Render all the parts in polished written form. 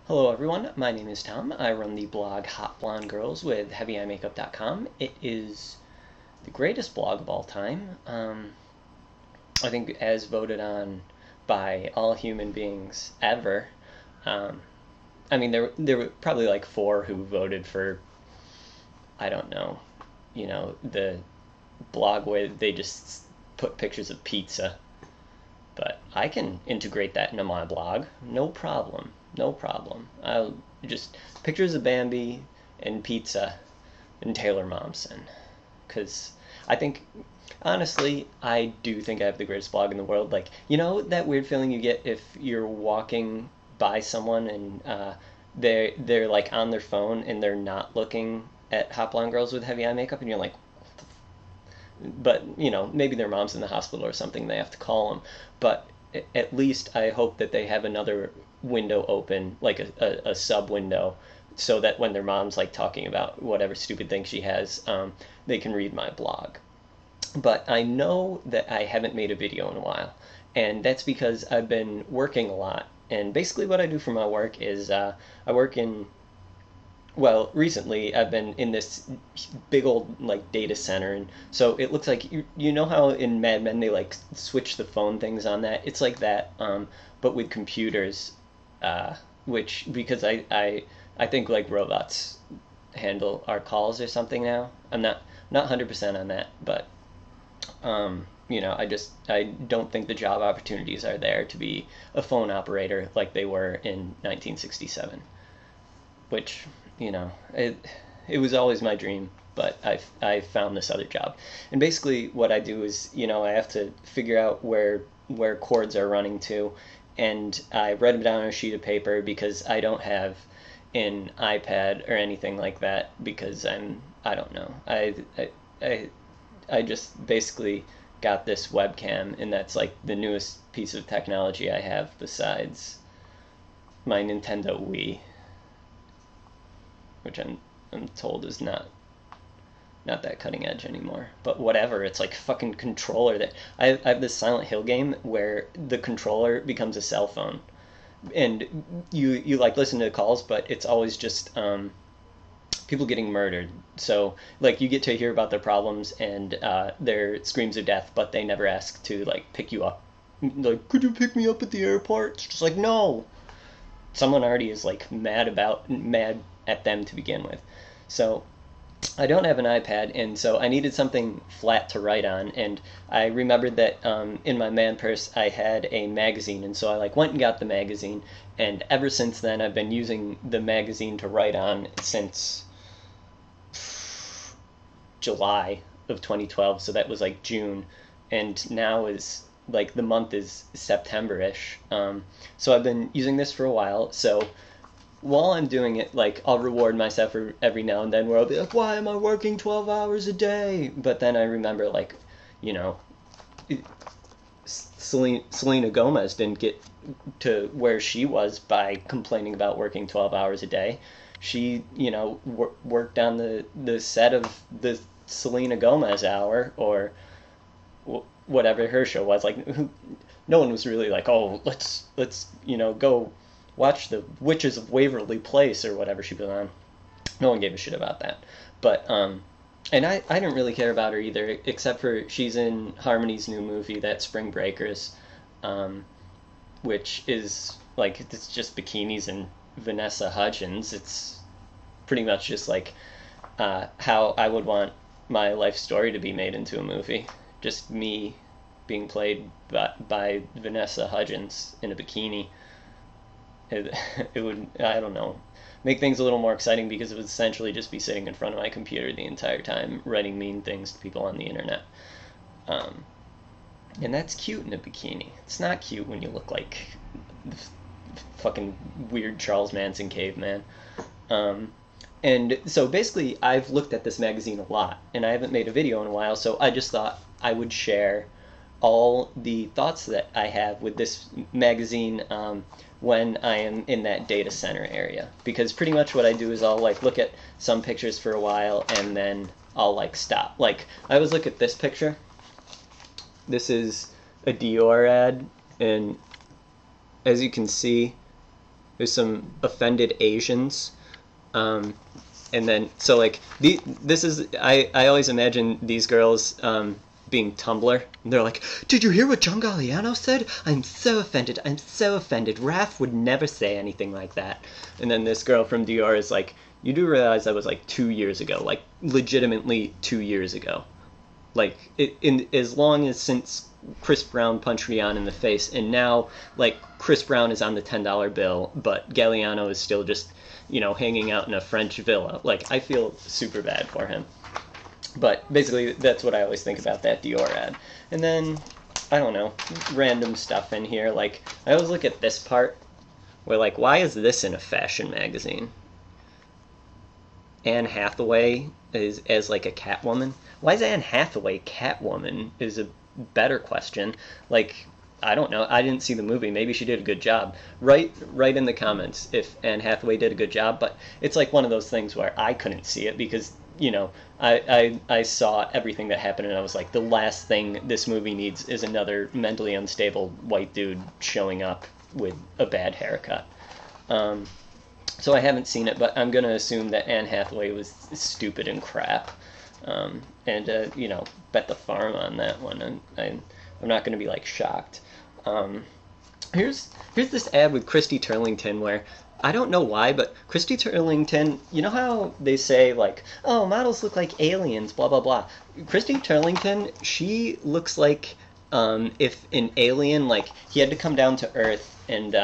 Hello everyone, my name is Tom. I run the blog Hot Blonde Girls with HeavyEyeMakeup.com. It is the greatest blog of all time. I think as voted on by all human beings ever. I mean, there were probably like 4 who voted for, I don't know, the blog where they just put pictures of pizza. But I can integrate that into my blog, no problem. No problem. I'll just pictures of Bambi and pizza and Taylor Momsen. Because I think, honestly, I do think I have the greatest blog in the world. Like, you know that weird feeling you get if you're walking by someone and they're like on their phone and they're not looking at Hot Blonde Girls with Heavy Eye Makeup, and you're like, but maybe their mom's in the hospital or something, they have to call them. But at least I hope that they have another window open, like a sub window, so that when their mom's like talking about whatever stupid thing she has, they can read my blog. But I know that I haven't made a video in a while, and that's because I've been working a lot. And basically what I do for my work is I work in, well, recently I've been in this big old like data center, and so it looks like you know how in Mad Men they like switch the phone things on that. It's like that, but with computers, which because I think like robots handle our calls or something now. I'm not 100% on that, but I don't think the job opportunities are there to be a phone operator like they were in 1967, which it was always my dream, but I found this other job. And basically what I do is, I have to figure out where cords are running to, and I write them down on a sheet of paper because I don't have an iPad or anything like that, because I don't know. I just basically got this webcam, and that's like the newest piece of technology I have besides my Nintendo Wii, which I'm told is not that cutting edge anymore. But whatever, it's like fucking controller that I have this Silent Hill game where the controller becomes a cell phone, and you like listen to calls, but it's always just people getting murdered. So like you get to hear about their problems and their screams of death, but they never ask to like pick you up. Like, could you pick me up at the airport? It's just like, no. Someone already is like mad at them to begin with. So I don't have an iPad, and so I needed something flat to write on, and I remembered that in my man purse I had a magazine, and so I like went and got the magazine, and ever since then I've been using the magazine to write on since July of 2012, so that was like June, and now is like the month is September-ish. So I've been using this for a while, so while I'm doing it, like, I'll reward myself for every now and then where I'll be like, why am I working 12 hours a day? But then I remember, like, Selena Gomez didn't get to where she was by complaining about working 12 hours a day. She, worked on the set of the Selena Gomez Hour, or whatever her show was. Like, no one was really like, oh, let's go watch the Witches of Waverly Place or whatever she was on. No one gave a shit about that. But and I didn't really care about her either, except for she's in Harmony's new movie, that Spring Breakers, which is like, it's just bikinis and Vanessa Hudgens. It's pretty much just like how I would want my life story to be made into a movie. Just me being played by Vanessa Hudgens in a bikini. It would, I don't know, make things a little more exciting, because it would essentially just be sitting in front of my computer the entire time writing mean things to people on the internet. And that's cute in a bikini. It's not cute when you look like the fucking weird Charles Manson caveman. And so basically I've looked at this magazine a lot, and I haven't made a video in a while, so I just thought I would share all the thoughts that I have with this magazine when I am in that data center area. Because pretty much what I do is I'll like look at some pictures for a while, and then I'll like stop. Like, I always look at this picture. This is a Dior ad, and as you can see, There's some offended Asians. And then, so like, this is, I always imagine these girls being Tumblr. And they're like, did you hear what John Galliano said? I'm so offended. I'm so offended. Raph would never say anything like that. And then this girl from Dior is like, you do realize that was like 2 years ago, like legitimately 2 years ago. Like, in as long as since Chris Brown punched Rihanna in the face, and now, like, Chris Brown is on the $10 bill, but Galliano is still just, you know, hanging out in a French villa. Like, I feel super bad for him. But basically, that's what I always think about that Dior ad. And then, I don't know, random stuff in here. Like, I always look at this part, where, like, why is this in a fashion magazine? Anne Hathaway is as like a Catwoman. Why is Anne Hathaway Catwoman is a better question. Like, I don't know. I didn't see the movie. Maybe she did a good job. Write in the comments if Anne Hathaway did a good job. But it's like one of those things where I couldn't see it because, you know, I saw everything that happened and I was like, the last thing this movie needs is another mentally unstable white dude showing up with a bad haircut. So I haven't seen it, but I'm going to assume that Anne Hathaway was stupid and crap. You know, bet the farm on that one. I'm not going to be, like, shocked. Here's this ad with Christy Turlington where, I don't know why, but Christy Turlington, you know how they say, like, oh, models look like aliens, blah, blah, blah. Christy Turlington, she looks like if an alien, like, he had to come down to Earth and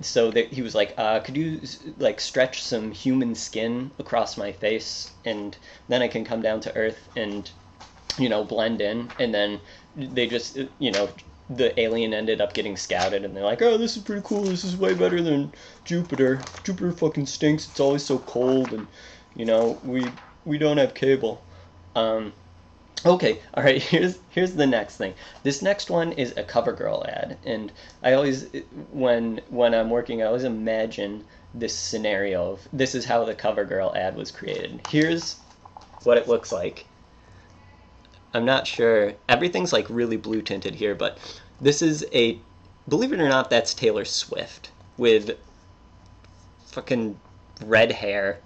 so that he was like, could you, like, stretch some human skin across my face, and then I can come down to Earth and, you know, blend in. And then they just, you know, the alien ended up getting scouted, and they're like, oh, this is pretty cool. This is way better than Jupiter. Jupiter fucking stinks. It's always so cold, and, you know, we don't have cable. Okay, all right, here's the next thing. This next one is a CoverGirl ad, and I always, when I'm working, I always imagine this scenario of, this is how the CoverGirl ad was created. Here's what it looks like. I'm not sure, everything's like really blue tinted here, but this is a, believe it or not, that's Taylor Swift with fucking red hair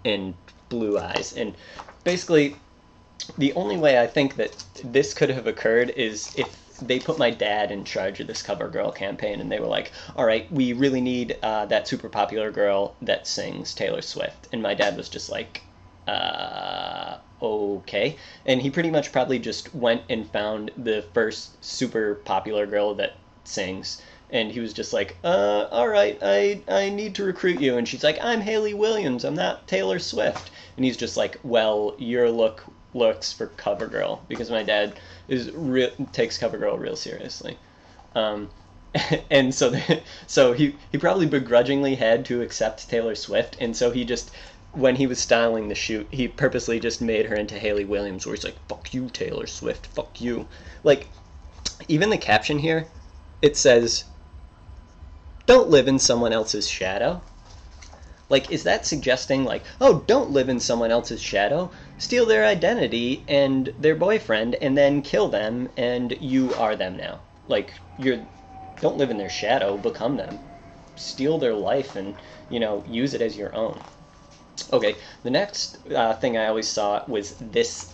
and blue eyes, and basically, the only way I think that this could have occurred is if they put my dad in charge of this CoverGirl campaign, and they were like, all right, we really need that super popular girl that sings Taylor Swift. And my dad was just like, okay. And he pretty much probably just went and found the first super popular girl that sings. And he was just like, all right, I need to recruit you. And she's like, I'm Hayley Williams, I'm not Taylor Swift. And he's just like, well, your looks for CoverGirl, because my dad takes CoverGirl real seriously. And so he probably begrudgingly had to accept Taylor Swift, and so he just, when he was styling the shoot, he purposely just made her into Hayley Williams, where he's like, fuck you, Taylor Swift, fuck you. Like, even the caption here, it says, don't live in someone else's shadow. Like, is that suggesting, like, oh, don't live in someone else's shadow, steal their identity and their boyfriend, and then kill them, and you are them now? Like, don't live in their shadow, become them. Steal their life and, you know, use it as your own. Okay, the next thing I always saw was this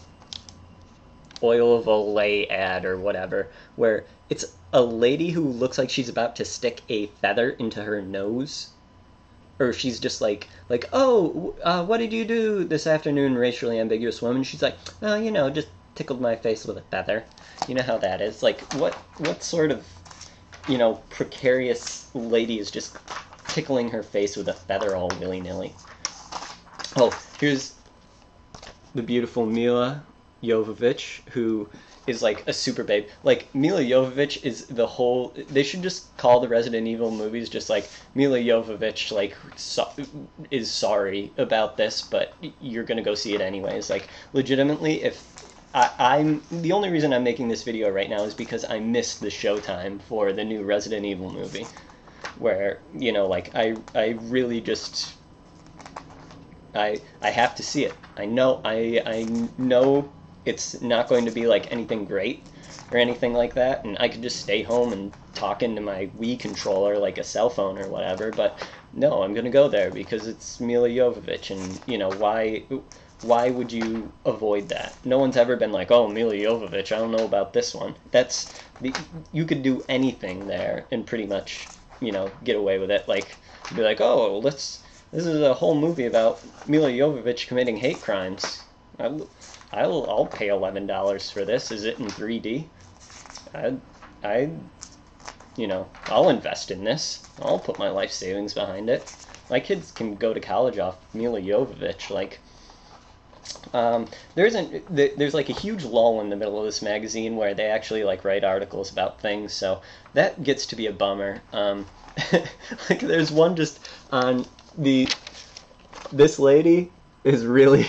Oil of Olay ad or whatever, where it's a lady who looks like she's about to stick a feather into her nose. Or she's just like, oh, what did you do this afternoon, racially ambiguous woman? She's like, oh, you know, just tickled my face with a feather. You know how that is. Like, what sort of, you know, precarious lady is just tickling her face with a feather all willy-nilly? Oh, here's the beautiful Mila Jovovich, who is like a super babe. Like, Mila Jovovich is the whole, they should just call the Resident Evil movies just like, Mila Jovovich, like, is sorry about this, but you're gonna go see it anyways. Like, legitimately, if I'm the only reason I'm making this video right now is because I missed the showtime for the new Resident Evil movie, where, you know, like, I really just, I have to see it. I know it's not going to be like anything great or anything like that, and I could just stay home and talking to my Wii controller like a cell phone or whatever, but no, I'm gonna go there because it's Mila Jovovich, and you know why would you avoid that? No one's ever been like, oh, Mila Jovovich, I don't know about this one. You could do anything there and pretty much, you know, get away with it. Like, be like, oh, this is a whole movie about Mila Jovovich committing hate crimes. I'll pay $11 for this. Is it in 3D? I'll invest in this. I'll put my life savings behind it. My kids can go to college off Mila Jovovich. Like, there's like a huge lull in the middle of this magazine where they actually like write articles about things, so that gets to be a bummer. Like there's one just on this lady is really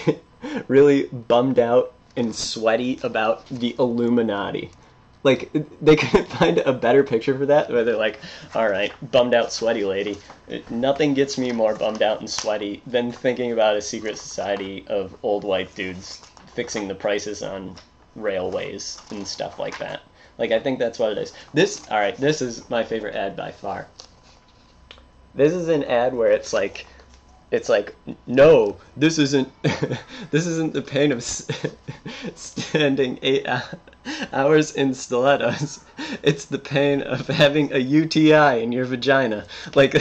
really bummed out and sweaty about the Illuminati. Like, they couldn't find a better picture for that, where they're like, alright, bummed out sweaty lady. Nothing gets me more bummed out and sweaty than thinking about a secret society of old white dudes fixing the prices on railways and stuff like that. Like, I think that's what it is. This is my favorite ad by far. This is an ad where it's like, no, this isn't the pain of standing 8 hours in stilettos. It's the pain of having a UTI in your vagina. Like,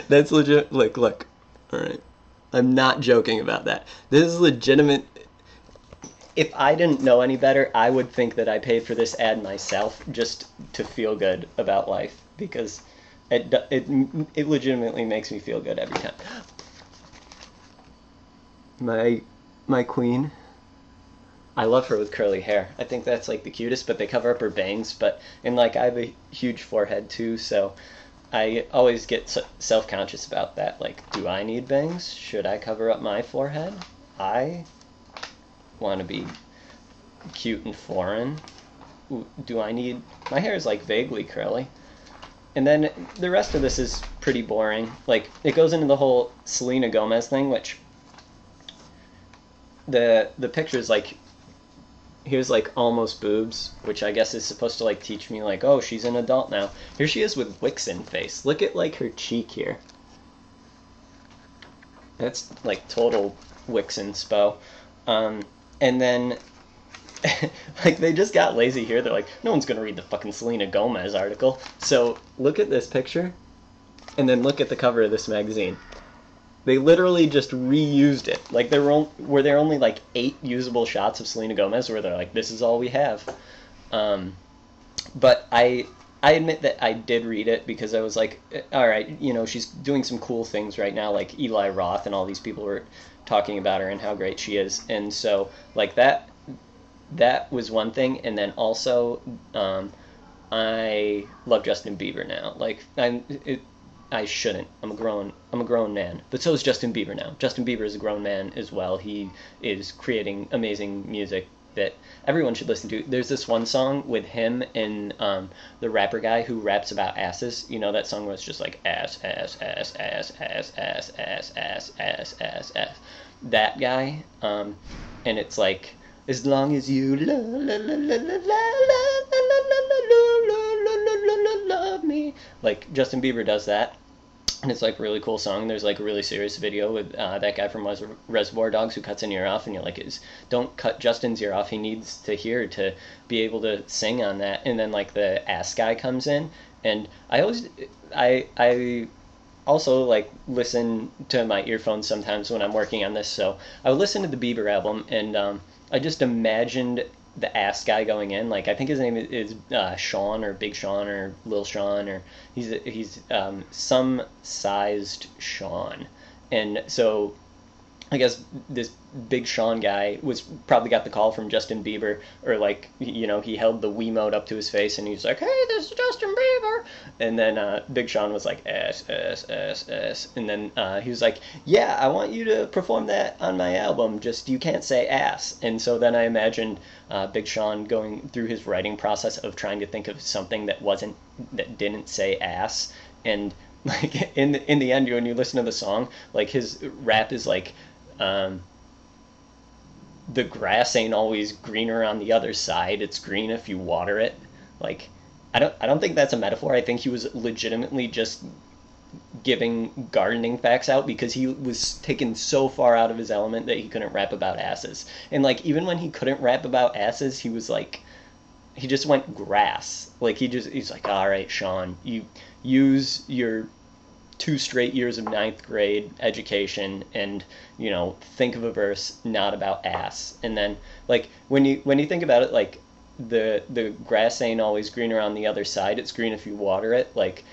that's legit. Look. All right, I'm not joking about that. This is legitimate. If I didn't know any better, I would think that I paid for this ad myself just to feel good about life, because it legitimately makes me feel good every time. My queen, I love her with curly hair. I think that's like the cutest, but they cover up her bangs. And like, I have a huge forehead too, so I always get self-conscious about that. Like, do I need bangs? Should I cover up my forehead? I want to be cute and foreign. Do I need... My hair is like vaguely curly. And then the rest of this is pretty boring. Like, it goes into the whole Selena Gomez thing, which the picture's like, here's like almost boobs, which I guess is supposed to like teach me like, oh, she's an adult now. Here she is with Wixen face. Look at like her cheek here. That's like total Wixen spo. And then like, they just got lazy here. They're like, no one's gonna read the fucking Selena Gomez article. So look at this picture, and then look at the cover of this magazine. They literally just reused it. Like, were there only like 8 usable shots of Selena Gomez where they're like, this is all we have. But I admit that I did read it because I was like, all right, you know, she's doing some cool things right now. Like, Eli Roth and all these people were talking about her and how great she is, and so like that was one thing. And then also, I love Justin Bieber now. Like, I shouldn't. I'm a grown man. But so is Justin Bieber now. Justin Bieber is a grown man as well. He is creating amazing music that everyone should listen to. There's this one song with him and the rapper guy who raps about asses. You know that song where it's just like ass, ass, ass, ass, ass, ass, ass, ass, ass, ass, ass. That guy. And it's like, as long as you love me. Like, Justin Bieber does that. And it's like a really cool song. There's like a really serious video with that guy from Reservoir Dogs who cuts an ear off, and you're like, don't cut Justin's ear off. He needs to hear to be able to sing on that. And then like the ass guy comes in, and I also like listen to my earphones sometimes when I'm working on this. So I would listen to the Bieber album, and I just imagined the ass guy going in. Like, I think his name is Sean, or Big Sean, or Lil Sean, or he's some sized Sean. And so I guess this Big Sean guy probably got the call from Justin Bieber, or like, you know, he held the Wiimote up to his face and he's like, hey, this is Justin Bieber. And then Big Sean was like, ass, ass, ass, ass. And then he was like, yeah, I want you to perform that on my album, just you can't say ass. And so then I imagined Big Sean going through his writing process of trying to think of something that didn't say ass. And like, in the end, when you listen to the song, like, his rap is like, the grass ain't always greener on the other side. It's green if you water it. Like, I don't think that's a metaphor. I think he was legitimately just giving gardening facts out because he was taken so far out of his element that he couldn't rap about asses. And like even when he couldn't rap about asses, he was like he just went grass. Like he's like, all right, Sean, you use your 2 straight years of ninth grade education and think of a verse not about ass. And then like when you think about it, like the grass ain't always greener on the other side, it's green if you water it. Like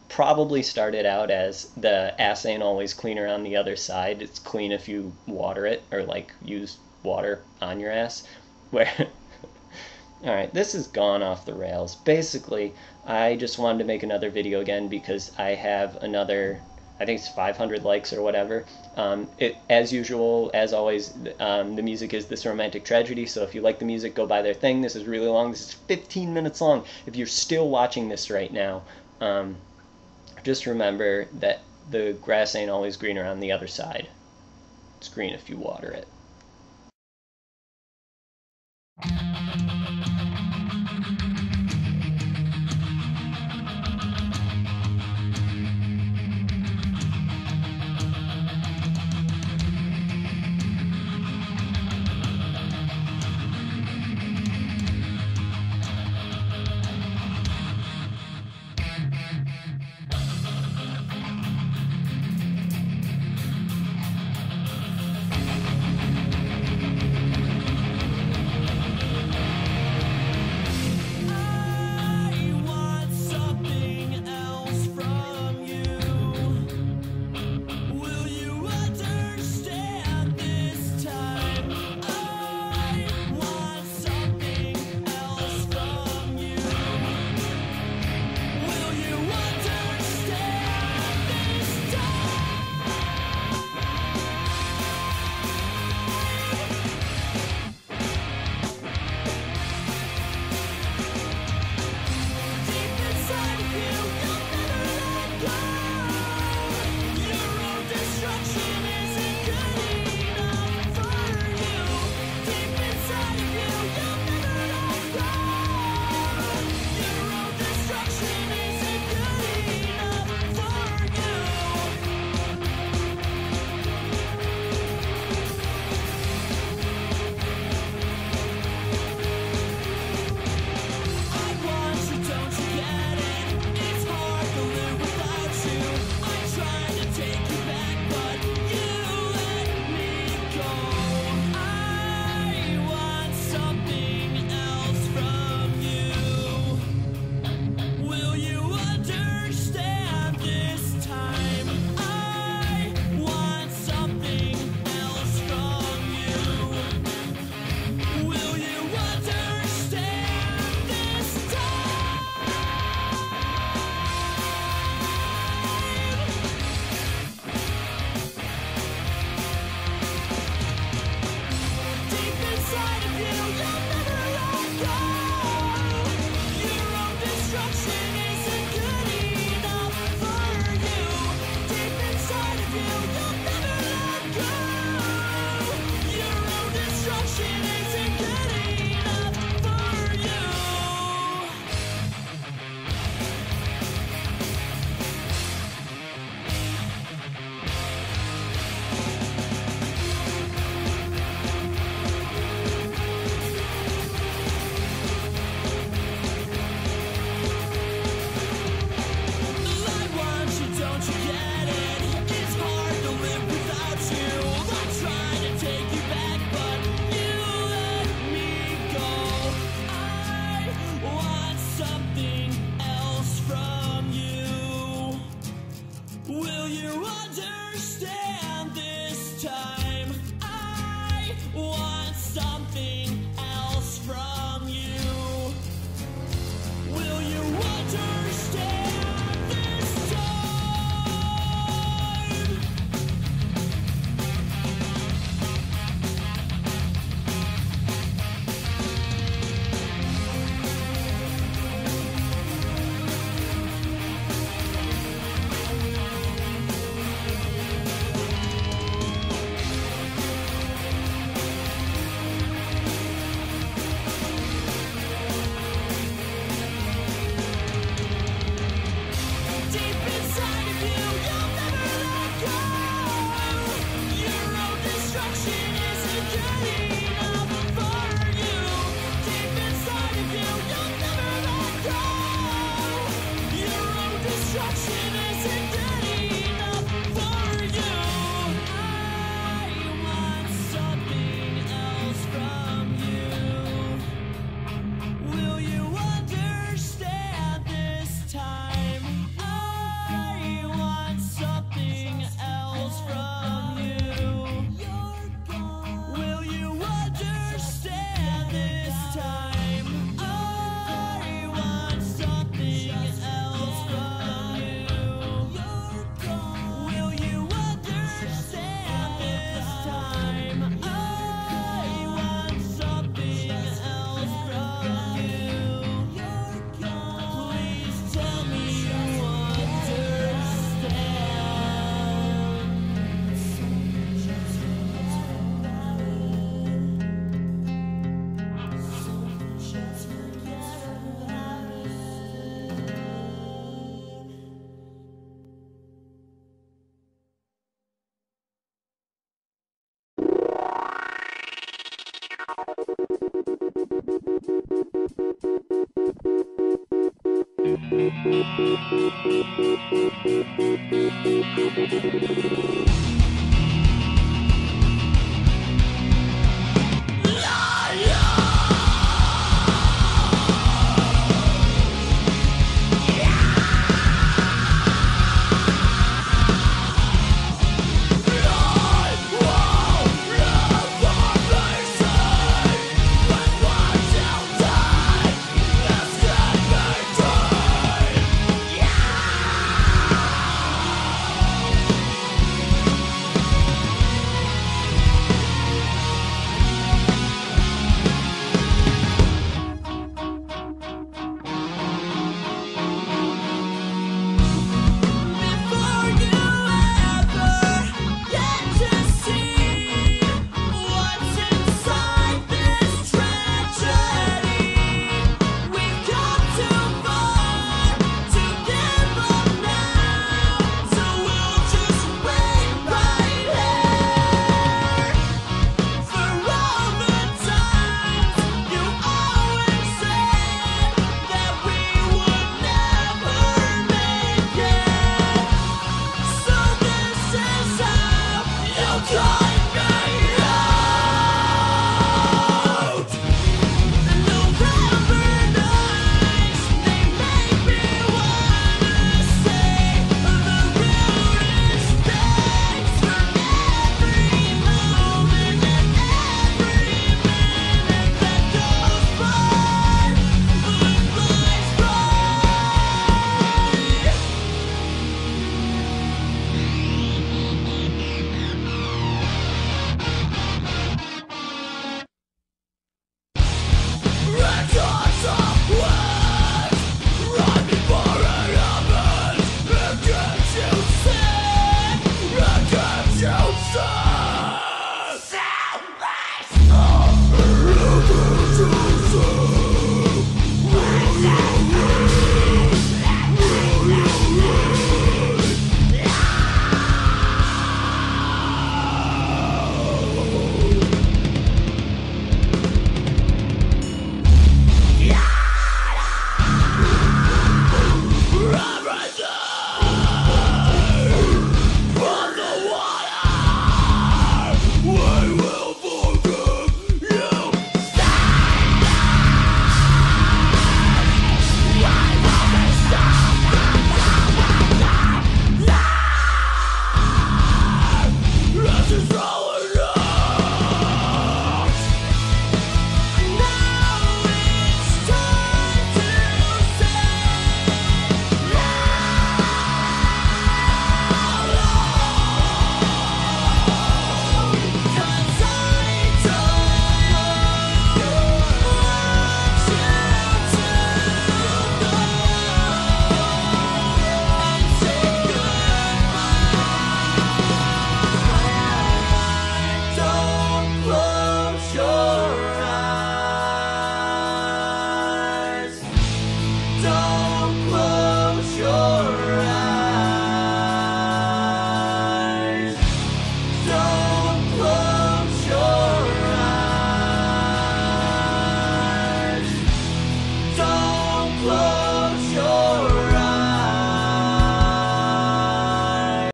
probably started out as the ass ain't always cleaner on the other side, it's clean if you water it, or like use water on your ass. Where all right, this has gone off the rails. Basically, I just wanted to make another video again because I have another, I think it's 500 likes or whatever. As usual, as always, the music is This Romantic Tragedy, so if you like the music, go buy their thing. This is really long. This is 15 minutes long. If you're still watching this right now, just remember that the grass ain't always greener on the other side. It's green if you water it.